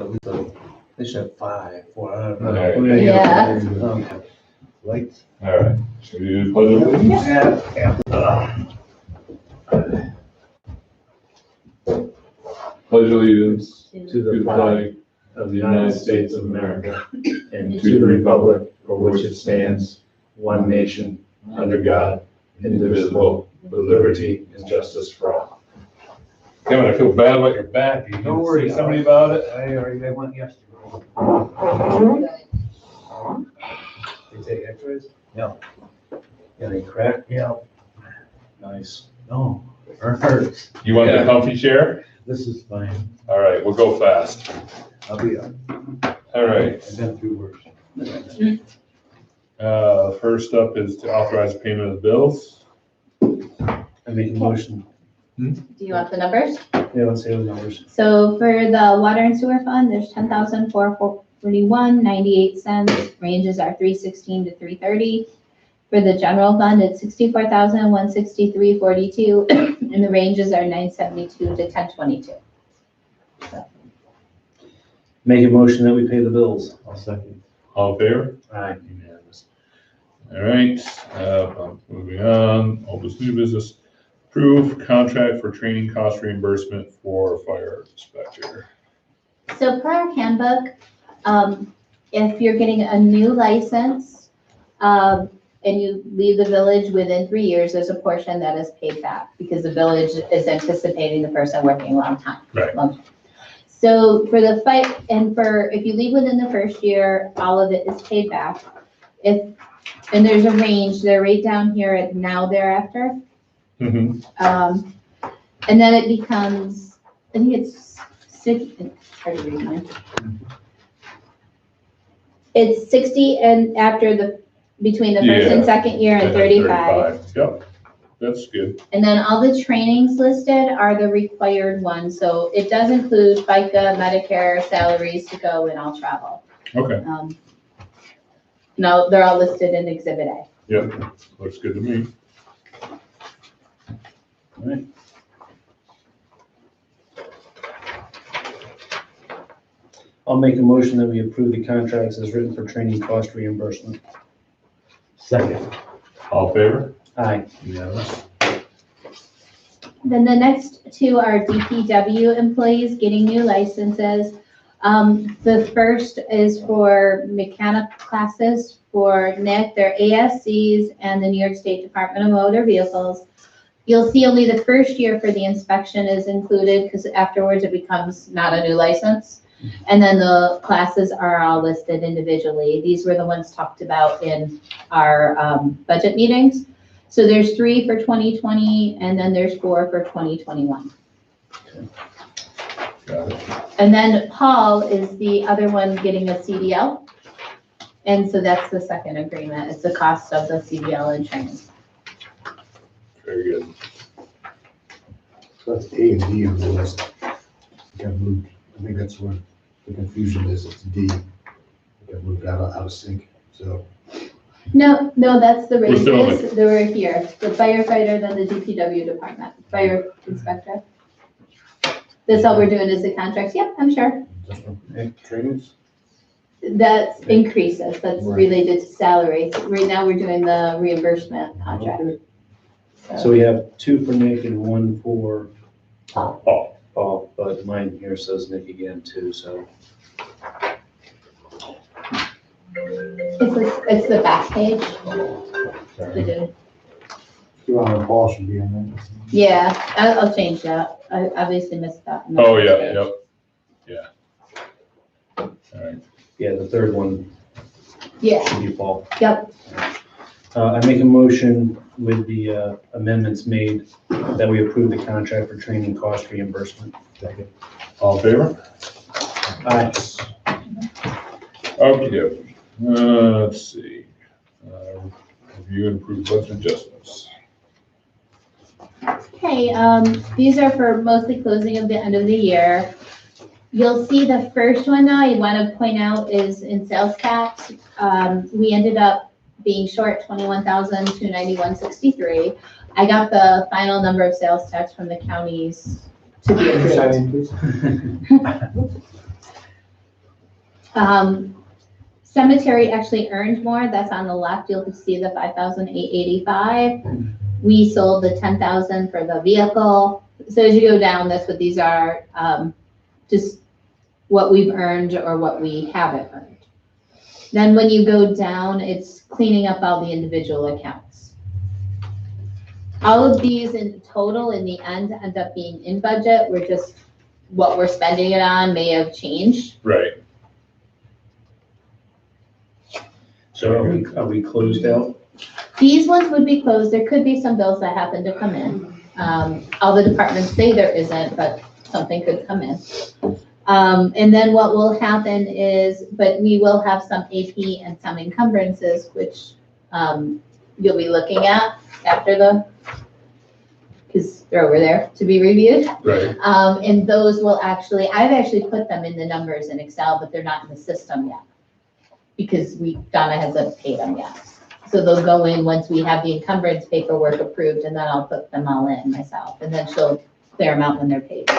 So they should have 5, 4. I don't know. Alright. Yeah. Okay. Lights. Oh, All right. Should we do the pledge of allegiance? Pledge allegiance To to the flag of the United States of America and to the republic for which it stands, one nation, under God, indivisible, with liberty and justice for all. Kevin, I feel bad about your back. You Don't worry. see somebody about it? I already went yesterday. They take x-rays? Yeah. Yeah, they crack? Yeah. Nice. No, it hurts. You want the comfy chair? This is fine. All right, we'll go fast. I'll be up. All right. I've been through worse. First up is to authorize payment of bills. I make a motion. Do you want the numbers? Yeah, let's say the numbers. So for the water and sewer fund, there's 10,441.98. Ranges are 316 to 330. For the general fund, it's 64,163.42, and the ranges are 972 to 1022. Make a motion that we pay the bills. I'll second. All in favor? Aye. Unanimous. All right, moving on, all this new business. Approve contract for training cost reimbursement for fire inspector. So per our handbook, if you're getting a new license, and you leave the village within 3 years, there's a portion that is paid back because the village is anticipating the person working a long time. Right. So for the fight, and if you leave within the first year, all of it is paid back. And there's a range, they're right down here at now thereafter. Mm-hmm. And then it becomes, I think it's hard to read mine. It's 60 and between the first and second year and 35. Yep, that's good. And then all the trainings listed are the required ones. So it does include FICA, Medicare, salaries to go, and all travel. Okay, No, they're all listed in Exhibit A. yep, looks good to me. All right. I'll make a motion that we approve the contracts as written for training cost reimbursement. Second. All in favor? Aye. Unanimous. Then the next two are DPW employees getting new licenses. The first is for mechanic classes for Nick, their ASCs and the New York State Department of Motor Vehicles. You'll see only the first year for the inspection is included because afterwards it becomes not a new license. And then the classes are all listed individually. These were the ones talked about in our budget meetings. So there's 3 for 2020 and then there's 4 for 2021. Got it. And then Paul is the other one getting a CDL. And so that's the second agreement. It's the cost of the CDL and training. Very good. So that's A and D on the list. Got moved. I think that's where the confusion is. It's D. Got moved out of sync. So No, that's the We're still ranges. They were here. The firefighter, then the DPW department, fire inspector. That's all we're doing is the contracts. Yep, I'm sure. trainings. That's increases. That's Right. related to salaries. Right now, we're doing the reimbursement contract. Okay. So we have 2 for Nick and 1 for Paul. Paul, but mine here says Nick again too, so. It's the back page. We did. Paul should be in there. Yeah, I'll change that. I obviously missed that. Oh, yeah, yep. Yeah. All right. Yeah, the third one Yeah, should be Paul. yep. I make a motion with the amendments made that we approve the contract for training cost reimbursement. Second. All in favor? Aye. Okay, let's see. Review and approve budget adjustments. Okay, these are for mostly closing of the end of the year. You'll see the first one now I want to point out is in sales tax. We ended up being short 21,291.63. I got the final number of sales tax from the counties to be approved. Cemetery actually earned more. That's on the left. You'll see the 5,885. We sold the 10,000 for the vehicle. So as you go down, that's what these are. Just what we've earned or what we haven't earned. Then when you go down, it's cleaning up all the individual accounts. All of these in total in the end up being in budget. We're just, what we're spending it on may have changed. Right. So are we closed out? These ones would be closed. There could be some bills that happen to come in. All the departments say there isn't, but something could come in. And then what will happen is, but we will have some AP and some encumbrances, which you'll be looking at after because they're over there to be reviewed. Right. And those will actually, I've actually put them in the numbers in Excel, but they're not in the system yet because Donna hasn't paid them yet. So they'll go in once we have the encumbrance paperwork approved, and then I'll put them all in myself, and then she'll clear them out when they're paid.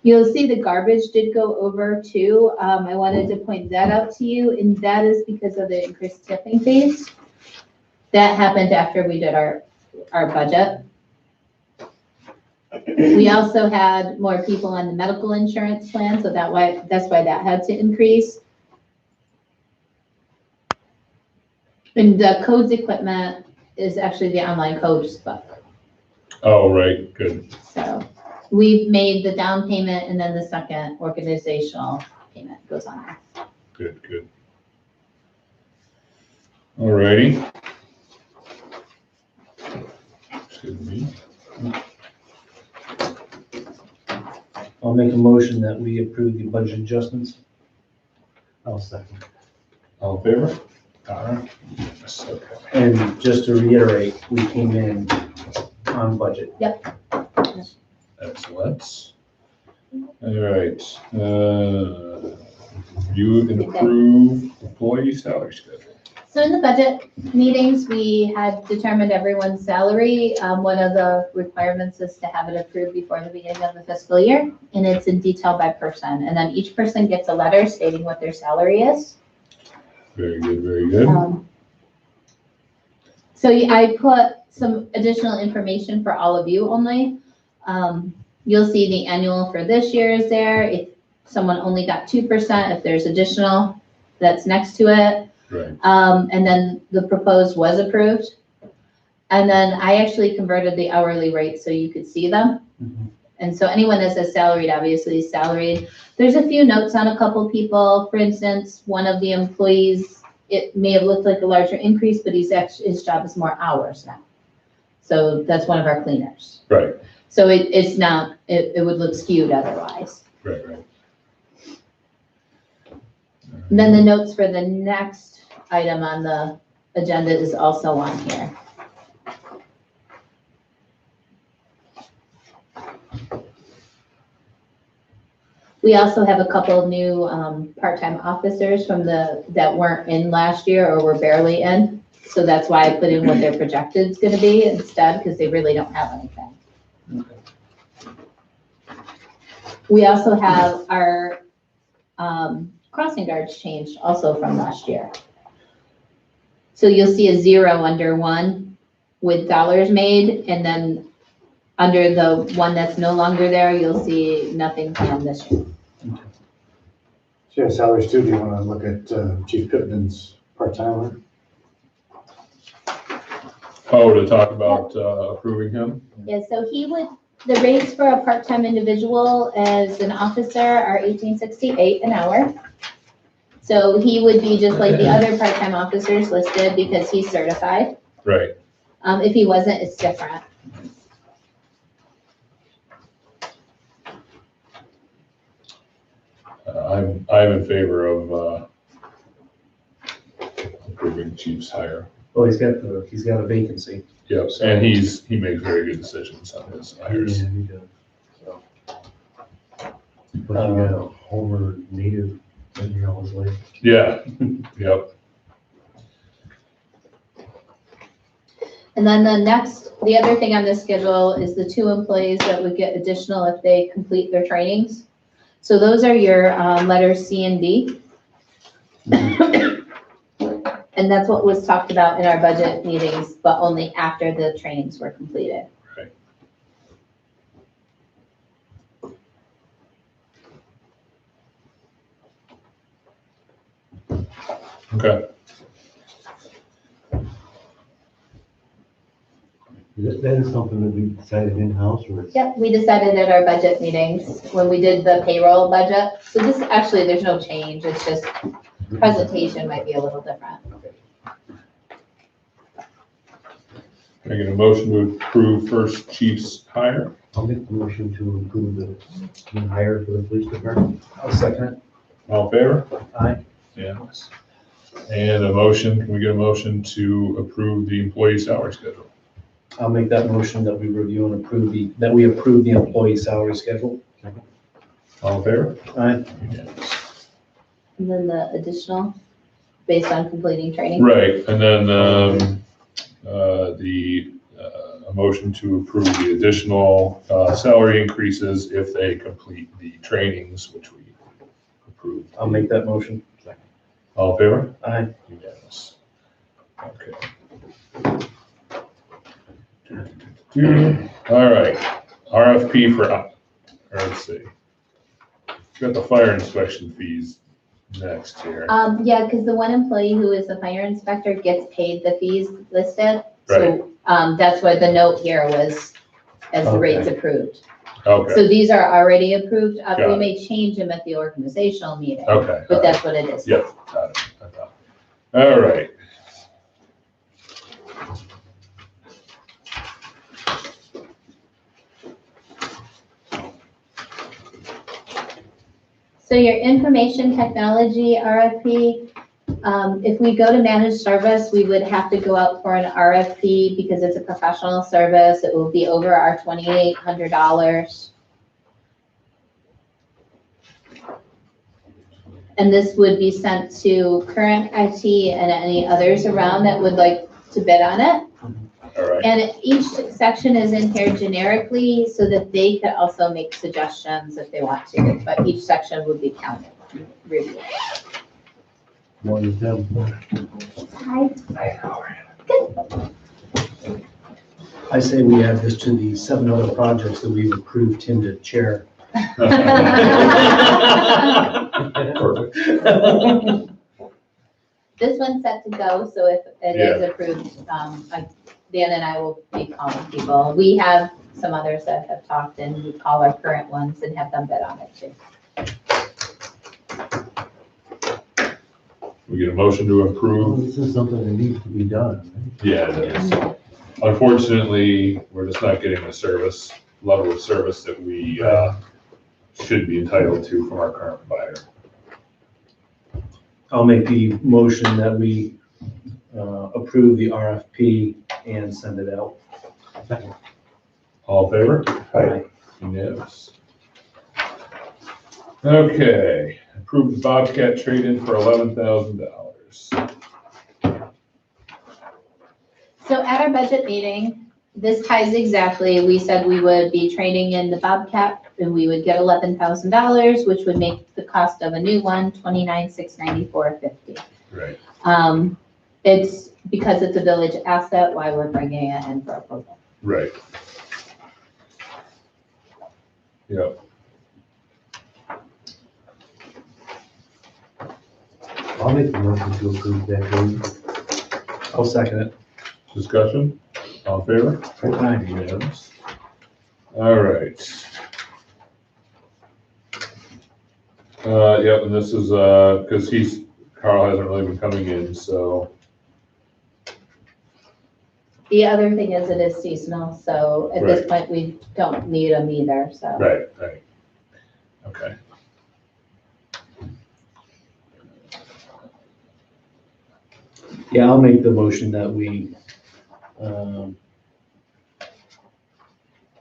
You'll see the garbage did go over too. I wanted to point that out to you, and that is because of the increased tipping fees. That happened after we did our budget. We also had more people on the medical insurance plan, so that's why that had to increase. And the codes equipment is actually the online codes book. Oh, right, good. So we've made the down payment, and then the second organizational payment goes on there. Good, good. All righty. Excuse me. I'll make a motion that we approve the budget adjustments. I'll second. All in favor? All right. Yes, okay. And just to reiterate, we came in on budget. Excellent. All right. You can approve employee salary schedule. So in the budget meetings, we had determined everyone's salary. One of the requirements is to have it approved before the beginning of the fiscal year, and it's in detail by person. And then each person gets a letter stating what their salary is. Very good, very good. So I put some additional information for all of you only. You'll see the annual for this year is there. If someone only got 2%, if there's additional, that's next to it. Right. And then the proposed was approved. And then I actually converted the hourly rate so you could see them. Mhm. And so anyone that says salaried, obviously is salaried. There's a few notes on a couple people. For instance, one of the employees, it may have looked like a larger increase, but his job is more hours now. So that's one of our cleaners. Right, So it's not, it would look skewed otherwise. right, right. And then the notes for the next item on the agenda is also on here. We also have a couple of new part-time officers that weren't in last year or were barely in. So that's why I put in what their projected is gonna be instead, because they really don't have anything. Okay. We also have our crossing guards changed also from last year. So you'll see a 0 under one with dollars made, and then under the one that's no longer there, you'll see nothing planned this year. So yeah, salaries too, do you want to look at Chief Pittman's part-timer? Oh, to talk about approving him? Yeah, so the rates for a part-time individual as an officer are $18.68 an hour. So he would be just like the other part-time officers listed because he's certified. Right. If he wasn't, it's different. I'm in favor of approving Chief's hire. Well, he's got a vacancy. Yes, and he makes very good decisions on his hires. Yeah, he does. So. But you got a Homer native in here all his life. Yeah, yep. And then the other thing on this schedule is the 2 employees that would get additional if they complete their trainings. So those are your letters C and D. And that's what was talked about in our budget meetings, but only after the trainings were completed. Okay. That is something that we decided in-house or it's? Yep, we decided at our budget meetings when we did the payroll budget. So this, actually, there's no change. It's just presentation might be a little different. Can I get a motion to approve first chief's hire? I'll make the motion to approve the new hire for the police department. I'll second it. All in favor? Aye. Yes. And a motion, can we get a motion to approve the employee salary schedule? I'll make that motion that we review and approve that we approve the employee salary schedule. All in favor? Aye. Unanimous. And then the additional, based on completing training. Right, and then, a motion to approve the additional, salary increases if they complete the trainings, which we approved. I'll make that motion. All in favor? Aye. Unanimous. Okay. All right, RFP for, let's see. We've got the fire inspection fees next here. Yeah, because the one employee who is the fire inspector gets paid the fees listed. So, that's why the note here was as the rates approved. Okay, So these are already approved. Got We it. may change them at the organizational meeting, okay. but that's what it is. Yep, got it. I thought. All right. So your information technology RFP, if we go to managed service, we would have to go out for an RFP because it's a professional service. It will be over our $2,800. And this would be sent to current IT and any others around that would like to bid on it. All right, And each section is in here generically so that they could also make suggestions if they want to, but each section would be counted, reviewed. More than them. I say we add this to the 7 other projects that we've approved him to chair. perfect. This one's set to go, so if it is approved, Dan and I will be calling people. We have some others that have talked and we call our current ones and have them bid on it too. We get a motion to Well, approve. this is something that needs to be done. Yeah, it is. Unfortunately, we're just not getting the service, level of service that we, should be entitled to from our current provider. I'll make the motion that we approve the RFP and send it out. Second. All in favor? Aye. Unanimous. Okay, approve the Bobcat trade-in for $11,000. So at our budget meeting, this ties exactly, we said we would be trading in the Bobcat and we would get $11,000, which would make the cost of a new one $29,694.50. Right. It's because it's a village asset, why we're bringing it in for approval. Right. Yep. I'll make the motion to approve that. Dave. I'll second it. Discussion? All in favor? Aye. Unanimous. All right. Yep, and this is, because Carl hasn't really been coming in, so, The other thing is it is seasonal, so at this point, we don't need them either, so. right. Okay. Yeah, I'll make the motion that we,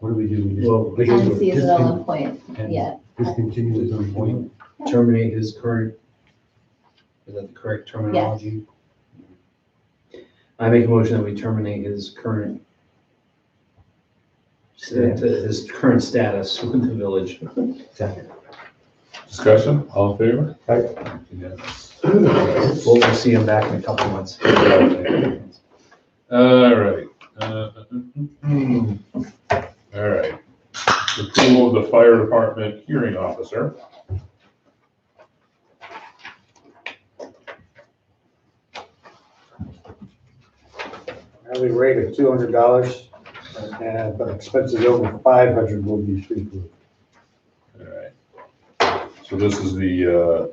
What do we do? We just- Well, we just Unseasonal discon- employment, and yeah. Discontinue his employment. terminate his current, is that the correct terminology? I make a motion that we terminate his current status with the village. Second. Discussion, all in favor? Aye. Unanimous. We'll see him back in a couple months. All right. All right. Approval of the fire department hearing officer. Hourly rate of $200, and but expenses over 500 will be free. All right. So this is the,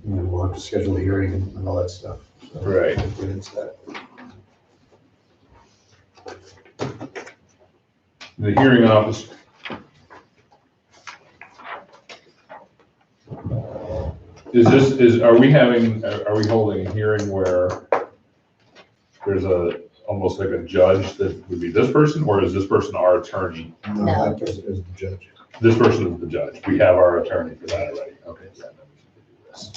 And then we'll have to schedule a hearing and all that stuff. So Right. we'll get into that. the hearing officer. Are we holding a hearing where there's almost like a judge that would be this person, or is this person our attorney? No. That person is the judge. This person is the judge. We have our attorney for that already. Okay. Yeah, then we can do this.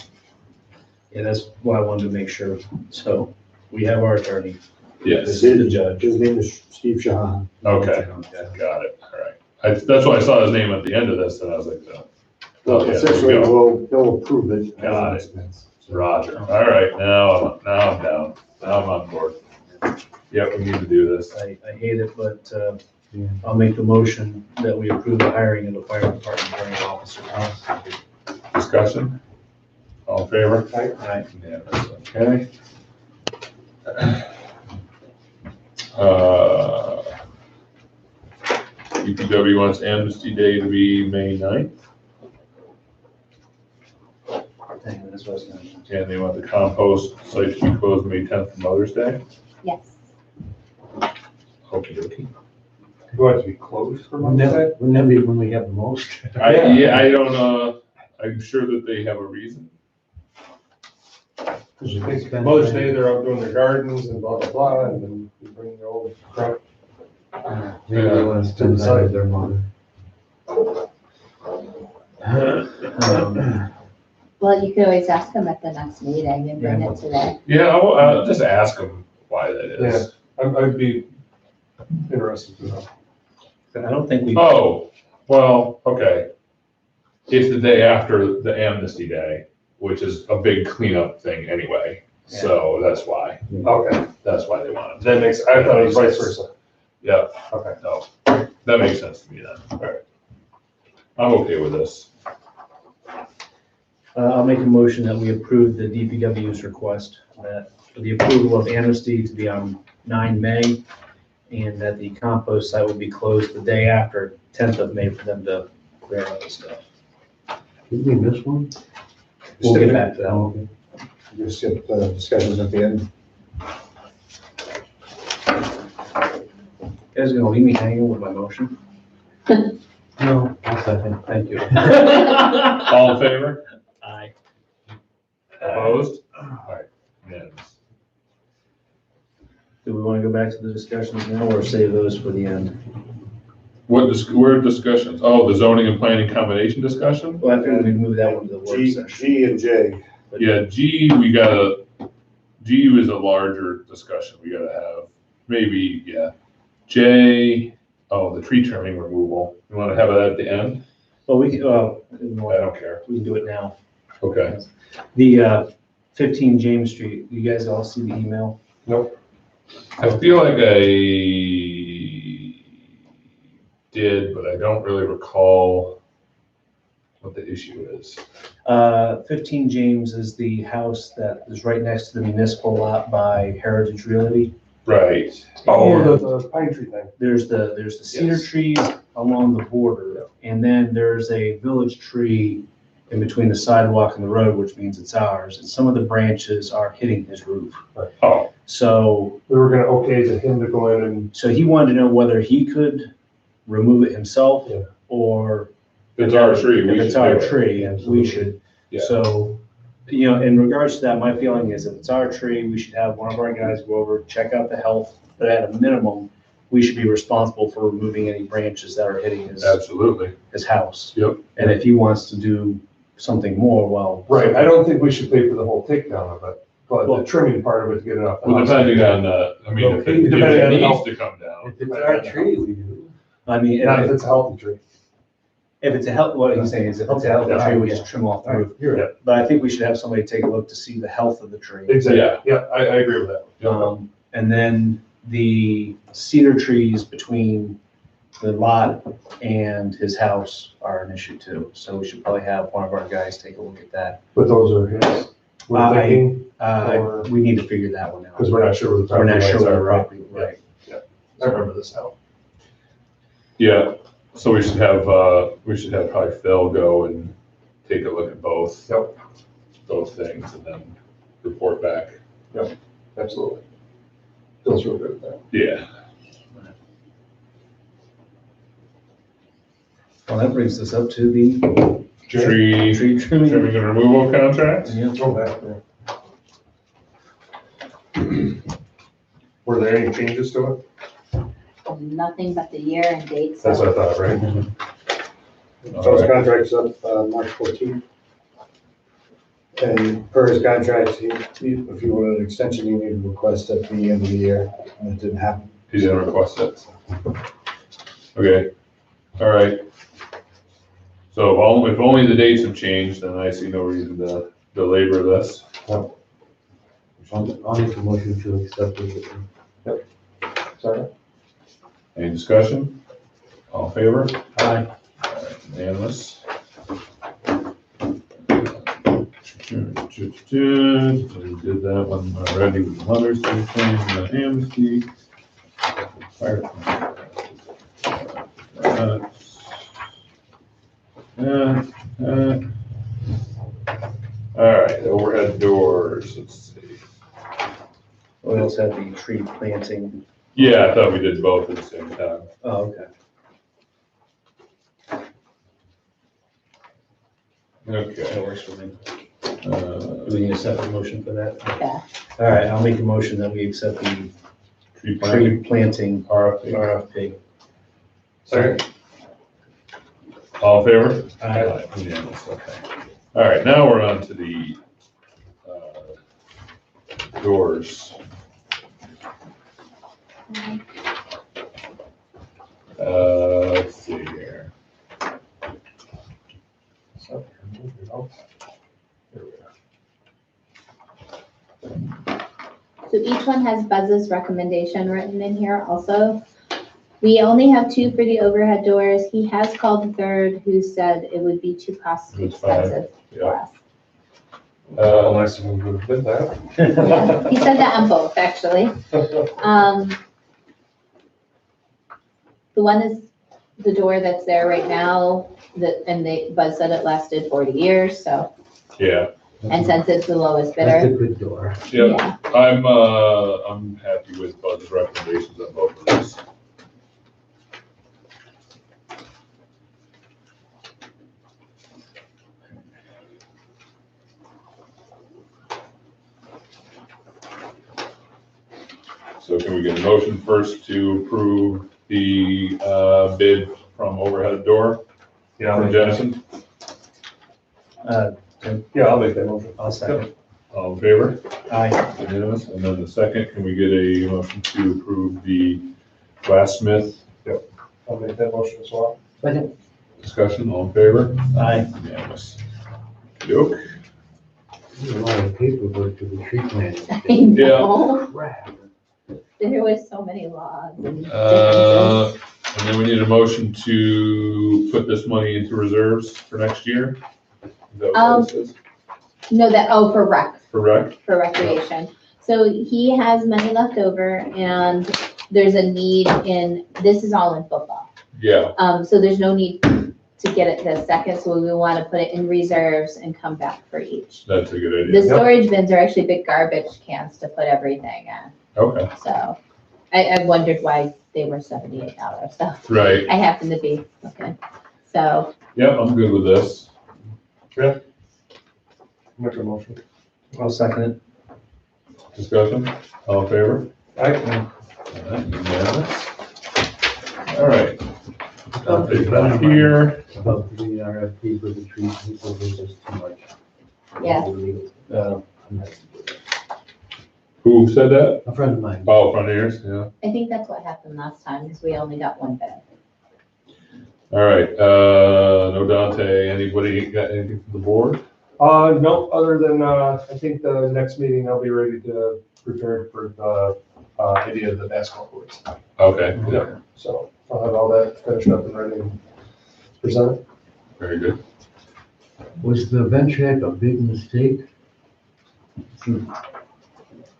Yeah, that's what I wanted to make sure. So we have our attorney. Yes. This is the judge. His name is Steve Shahan. Okay. Got it. All right. That's why I saw his name at the end of this, and I was like, Well, yeah, there we essentially, go. they'll approve it. as Got an it. expense. Roger. All right. Now I'm down. Now I'm on board. Yep, we need to do this. I hate it, but I'll make the motion that we approve the hiring of the fire department hearing officer. Discussion? All in favor? Aye. Unanimous. Okay. DPW wants Amnesty Day to be May 9th, Dang, that's what I was gonna do. and they want the compost site to be closed May 10th for Mother's Day. Yes. Okey dokey. You want it to be closed for Wouldn't Mother's Day? that, wouldn't that be when we have the most? I don't, I'm sure that they have a reason. Because you think Mother's Day, they're out doing their gardens and blah, blah, blah, and then you bring your old crap. Maybe they want to spend the night with their mother. Well, you could always ask them at the next meeting and bring it today. Yeah, I'll just ask them why that is. I'd be interested to know. I don't think we. Oh, well, okay. It's the day after the Amnesty Day, which is a big cleanup thing anyway. So that's why. Okay, That's why they want it. that makes, I thought it was vice versa. Yeah, Okay. no, that makes sense to me then. All right. I'm okay with this. I'll make a motion that we approve the DPW's request that for the approval of amnesty to be on 9 May, and that the compost site will be closed the day after 10th of May for them to clear out the stuff. Did we miss one? We'll get back to that one. You skip the discussions at the end. You guys gonna leave me hanging with my motion? No, I'll second. Thank you. All in favor? Aye. Opposed? All right, unanimous. Do we want to go back to the discussions now or save those for the end? Where discussions? Oh, the zoning and planning combination discussion? Well, after we move that one to the work G, session. G and J. Yeah, G is a larger discussion we gotta have. Maybe, yeah. J, the tree trimming removal. You wanna have it at the end? Well, we can, I don't care. we can do it now. Okay. The 15 James Street, you guys all see the email? Nope. I feel like I did, but I don't really recall what the issue is. 15 James is the house that is right next to the municipal lot by Heritage Realty. Right. Oh, the pine tree thing. There's the cedar Yes. trees along the border, and then there's a village tree in between the sidewalk and the road, which means it's ours, and some of the branches are hitting his roof. Oh, So, We were gonna okay to him to go in and, so he wanted to know whether he could remove it himself, Yeah. or if it's our tree, we if should it's do our it. tree, we should. Yeah. So, in regards to that, my feeling is if it's our tree, we should have one of our guys go over, check out the health, but at a minimum, we should be responsible for removing any branches that are hitting Absolutely. his house. Yep. And if he wants to do something more, well. right, I don't think we should pay for the whole takedown of it. but the trimming part of it to get it up. Well, depending on, I mean, if it Depending on the needs health. to come down. If it's our tree, we do. I mean, Not if it's a healthy tree. if it's a health, what he's saying is if it's a healthy tree, we just trim off the roof. You're right. But I think we should have somebody take a look to see the health of the tree. Exactly, Yeah. yeah, I agree with that. And then the cedar trees between the lot and his house are an issue too. So we should probably have one of our guys take a look at that. But those are his, we're thinking, Or- We need to figure that one out. because we're not sure where the We're property not sure lines where are, the right? property, right. I remember this now. Yeah, so we should have probably Phil go and take a look at both. Yep. Those things and then report back. Absolutely. Feels real good at that. Yeah. Well, that brings us up to the Tree tree trimming. trimming and removal contracts? Yeah. Oh, that, yeah. Were there any changes to it? Nothing but the year and dates. That's what I thought, right? So his contract's up, March 14th. And per his contract, if you want an extension, you need to request at the end of the year, and it didn't happen. He didn't request it. Okay, all right. So if only the dates have changed, then I see no reason to belabor this. I'll make a motion to accept it. Sorry? Any discussion? All in favor? Aye. All right, unanimous. We did that one already with the letters, the claims, the amnesty. Fire. All right, overhead doors, let's see. We also have the tree planting. Yeah, I thought we did both at the same time. Oh, okay. That Okay. works for me. Do Uh, we need a separate motion for that? Yeah. All right, I'll make a motion that we accept the Tree planting, tree planting RFP. RFP. Second? All in favor? Aye. Unanimous, okay. All right, now we're on to the doors. Let's see here. So, here we go. Here we are. So each one has Buzz's recommendation written in here also. We only have two for the overhead doors. He has called the third, who said it would be too cost It's fine. expensive for us. Unless we would have been that. Yeah, he said that on both, actually. The one is the door that's there right now, Buzz said it lasted 40 years, so, Yeah, and since it's the lowest That's a bidder. good door. yeah, I'm happy with Buzz's recommendations on both of these. So can we get a motion first to approve the bid from overhead door Yeah, I'll from make that. Jensen? Yeah, I'll make that motion. I'll second. All in favor? Aye. Unanimous. And then the second, can we get a motion to approve the glassmith I'll make that motion as well. Second. discussion? All in favor? Aye. Unanimous. Yoke. There's a lot of paperwork to the tree planting. I know. Crap. There was so many laws and And differences. then we need a motion to put this money into reserves for next year? Is that what this is? No, for rec, Correct? for recreation. So he has money left over and there's a need this is all in football. Yeah, So there's no need to get it this second, so we want to put it in reserves and come back for each. that's a good The idea. storage bins are actually big garbage cans to put everything in. Okay, So I wondered why they were $78, so right. I happen to be looking. So Yep, I'm good with this. Make a motion. I'll second it. Discussion? All in favor? Aye. All right, unanimous. All right. I'll take that here. About the RFP for the tree people, there's just too much. Yeah. Uh, Who said that? A friend of mine. Oh, front ears, yeah. I think that's what happened last time, because we only got one bid. All right, no Dante, anybody got anything from the board? No, other than, I think the next meeting I'll be ready to prepare for the, idea of the basketball courts. Okay, Yeah, so I'll have all that finished up and ready and presented. very good. Was the vent track a big mistake?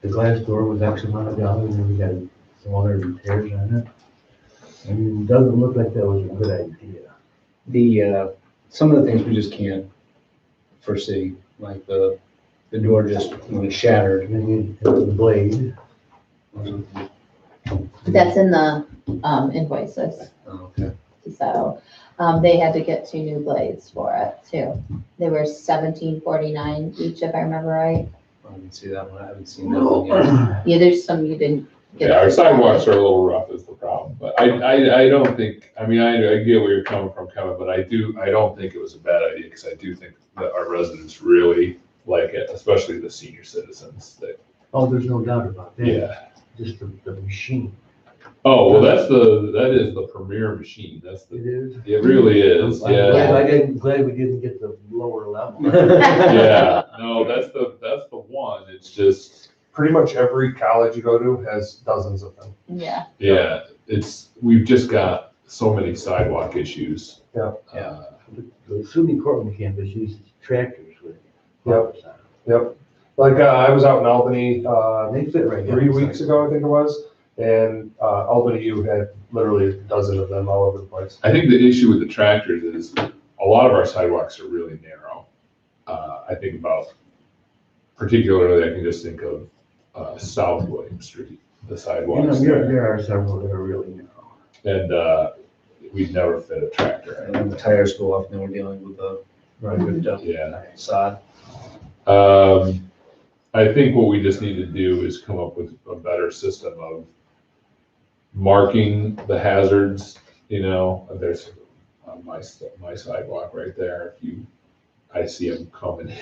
The glass door was X amount of dollars and we got some other repairs on it. I mean, it doesn't look like that was a good idea. The, some of the things we just can't foresee, like the door just, when it shattered. And then the blade. That's in the invoices, Oh, okay. so they had to get 2 new blades for it too. They were $17.49 each, if I remember right. I didn't see that one, I haven't seen that one yet. Yeah, there's some you didn't get. Yeah, our sidewalks are a little rough is the problem, but I don't think, I mean, I get where you're coming from, Kevin, but I don't think it was a bad idea, because I do think that our residents really like it, especially the senior citizens that, Oh, there's no doubt about that. yeah. Just the machine. Oh, well, that is the premier machine, It is. it really is, I'm yeah. glad we didn't get the lower level. Yeah, no, that's the one, it's just, Pretty much every college you go to has dozens of them. Yeah, yeah, we've just got so many sidewalk issues. Yeah. The SUNY Cortland campus uses tractors with. Yep. Yep. Like, I was out in Albany, They fit right. 3 weeks ago, I think it was, and Albany U had literally a dozen of them all over the place. I think the issue with the tractors is a lot of our sidewalks are really narrow. I think about, particularly, I can just think of South William Street, the sidewalks there. There are several that are really narrow. And we'd never fit a tractor. And then the tires go off, and then we're dealing with the Yeah. sod. I think what we just need to do is come up with a better system of marking the hazards, there's on my sidewalk right there, I see them coming,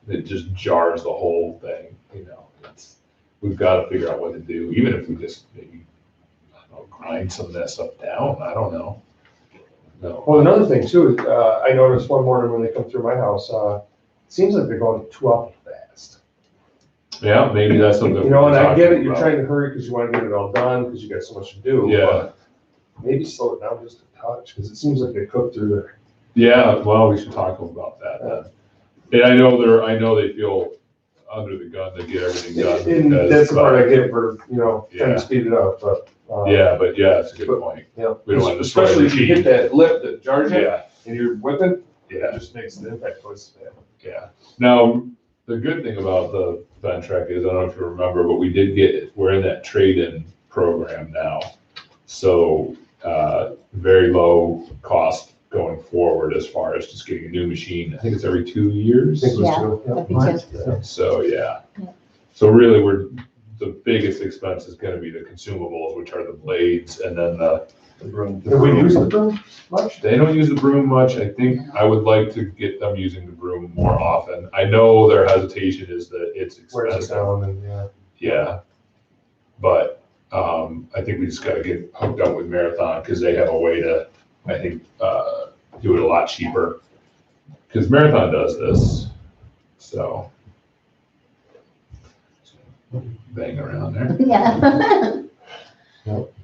it just jars the whole thing, we've got to figure out what to do, even if we just maybe, I don't know, grind some of that stuff down, I don't know. No. Well, another thing too, I noticed one morning when they come through my house, it seems like they're going too up fast. Yeah, maybe that's something. And I get it, you're about. trying to hurry because you want to get it all done, because you got so much to do. Yeah. But maybe slow it down just a touch, because it seems like they cook through there. Yeah, well, we should talk about that then. And I know they feel under the gun to get everything done. And because- that's the part I get for, trying Yeah. to speed it up, but. Yeah, it's a good point. Yeah. We don't want to destroy Especially the if you hit machine. that lip that jars it, Yeah, and you're whipping, it yeah, just makes the impact twice as bad. yeah. Now, the good thing about the Ventrac is, I don't know if you remember, but we're in that trade-in program now. So, very low cost going forward as far as just getting a new machine. I think it's every 2 years. I think it was Yeah. two, yeah. that'd be good. So, yeah. Yeah. So really, the biggest expense is gonna be the consumables, which are the blades and then the broom. Have we used the broom much? They don't use the broom much. I think I would like to get them using the broom more often. I know their hesitation is that it's Wears it expensive. down and, yeah. Yeah. But, I think we just gotta get hooked up with Marathon, because they have a way to, I think, do it a lot cheaper. Because Marathon does this, so. Bang around there. Yeah.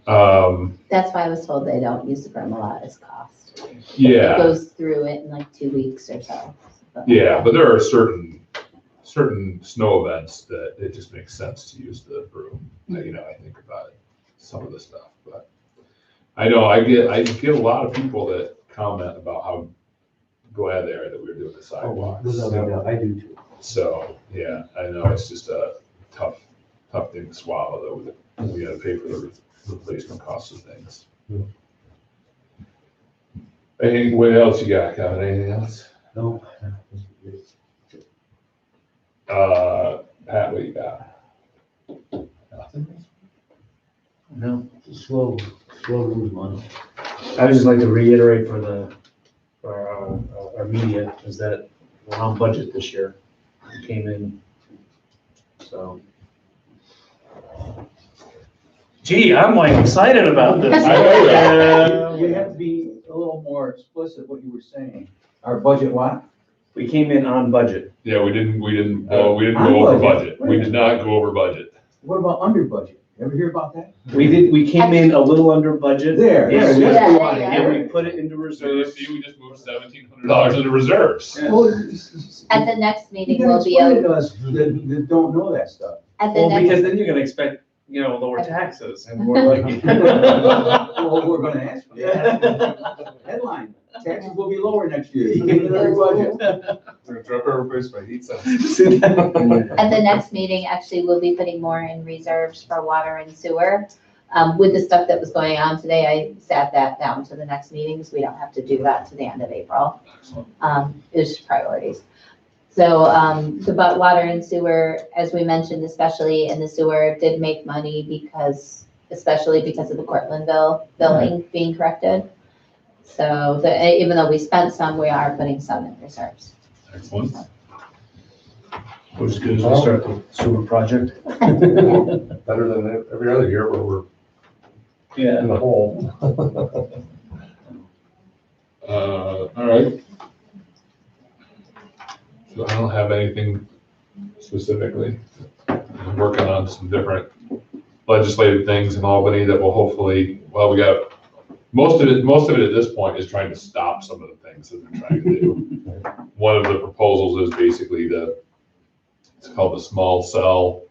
Um, That's why I was told they don't use the broom a lot, is cost. It yeah, goes through it in like 2 weeks or so. yeah, but there are certain snow events that it just makes sense to use the broom. I think about some of the stuff, but I know I get a lot of people that comment about how glad they are that we're doing the sidewalks. Without a doubt, I do too. So, yeah, I know it's just a tough thing to swallow, though, that we gotta pay for the replacement costs of things. What else you got, Kevin? Anything else? No. Pat, what you got? Nothing? No, It's a slow lose money. I would just like to reiterate for our media, is that we're on budget this year. We came in, so Gee, I'm like excited about this. I know that. You have to be a little more explicit what you were saying. Our budget what? We came in on budget. Yeah, we didn't On go over budget? budget. We did not go over budget. What about under budget? Ever hear about that? We came in a little under budget. There, Yeah, that's we- what Yeah, we there want to you And hear. we put it into So you reserves. see, we just moved $1,700 into reserves. Yeah. At the next meeting You will gotta be, explain it to us that don't know that stuff. at the Well, next, because then you're gonna expect, lower taxes and more like. Well, we're gonna ask for that. Headline, taxes will be lower next year. You give me another budget. We're gonna drop our price by 8 cents. at the next meeting, actually, we'll be putting more in reserves for water and sewer. With the stuff that was going on today, I sat that down to the next meetings. We don't have to do that to the end of April. It's just priorities. So, the water and sewer, as we mentioned, especially in the sewer, did make money especially because of the Cortland billing being corrected. So even though we spent some, we are putting some in reserves. Excellent. Which is good as we start the sewer project. Better than every other year where we're in the hole. All right. So I don't have anything specifically. I'm working on some different legislative things in Albany that will hopefully, we got, most of it at this point is trying to stop some of the things that they're trying to do. One of the proposals is basically it's called the small cell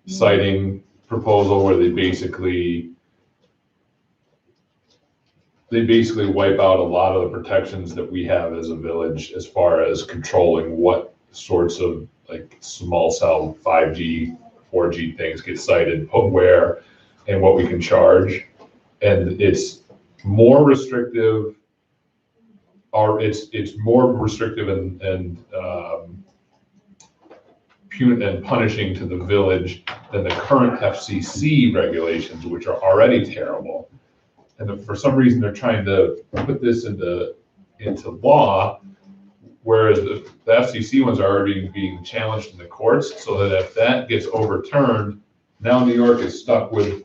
siting proposal, where they basically wipe out a lot of the protections that we have as a village as far as controlling what sorts of like small cell 5G, 4G things get sited, put where, and what we can charge. And it's more restrictive, or it's more restrictive and punishing to the village than the current FCC regulations, which are already terrible. And for some reason, they're trying to put this into law, whereas the FCC ones are already being challenged in the courts, so that if that gets overturned, now New York is stuck with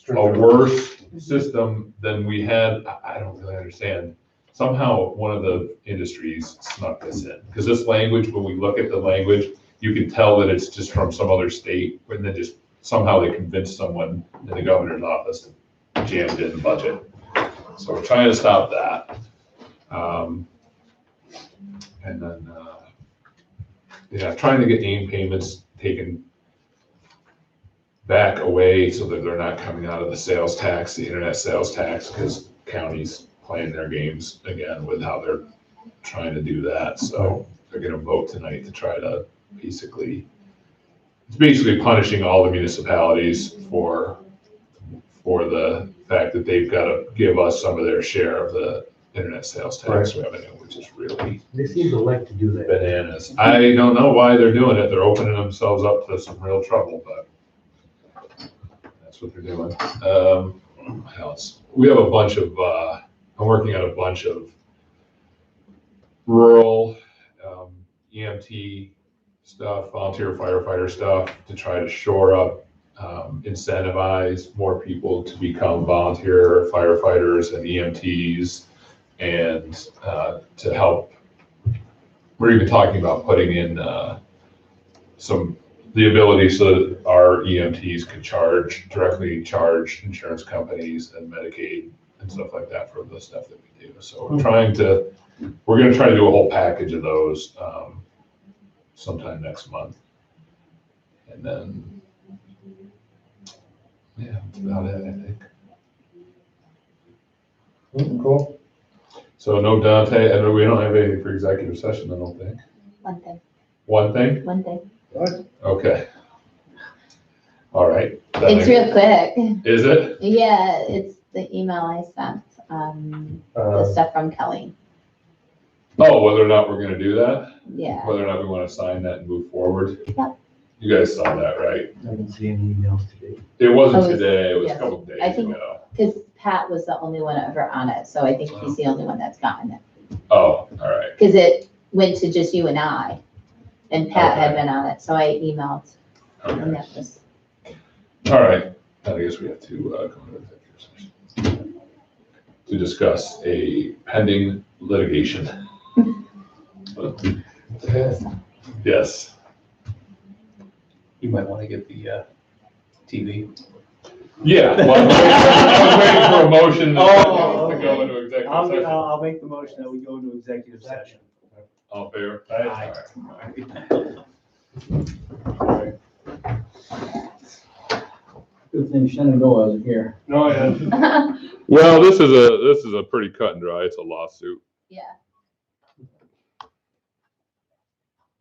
a worse system than we had. I don't really understand. Somehow, one of the industries snuck this in, because this language, when we look at the language, you can tell that it's just from some other state, and then just somehow they convinced someone in the governor's office to jam it in the budget. So we're trying to stop that. And then, trying to get AIM payments taken back away so that they're not coming out of the sales tax, the internet sales tax, because counties playing their games again with how they're trying to do that. So they're gonna vote tonight to try to it's basically punishing all the municipalities for the fact that they've got to give us some of their share of the internet sales tax revenue, which is really They seem to like to do that. bananas. I don't know why they're doing it. They're opening themselves up to some real trouble, but that's what they're doing. What else? We have a bunch of, I'm working on a bunch of rural EMT stuff, volunteer firefighter stuff, to try to shore up, incentivize more people to become volunteer firefighters and EMTs, and to help. We're even talking about putting in the ability so that our EMTs could directly charge insurance companies and Medicaid and stuff like that for the stuff that we do. So we're going to try to do a whole package of those sometime next month. And then, that's about it, I think. Cool. So no Dante, and we don't have anything for executive session, I don't think. One thing, One thing? one thing. Okay. All right. It's real quick. Is it? Yeah, it's the email I sent, the stuff from Kelly. Oh, whether or not we're gonna do that? Yeah. Whether or not we want to sign that and move forward? Yep. You guys saw that, right? I didn't see any emails today. It wasn't Oh, today, it was a yes. couple of days I think- ago. Because Pat was the only one ever on it, so I think he's the only one that's gotten it. Oh, all right. Because it went to just you and I, and Pat had Okay. been on it, so I emailed, and Okay. that was, All right. I guess we have to go into executive session to discuss a pending litigation. Yes. You might want to get the TV. Yeah, well, I was waiting for a motion to go into executive session. I'll make the motion that we go into executive session. All fair? Aye. Good thing Shenandoah isn't here. No, yeah. Well, this is a pretty cut and dry. It's a lawsuit. Yeah.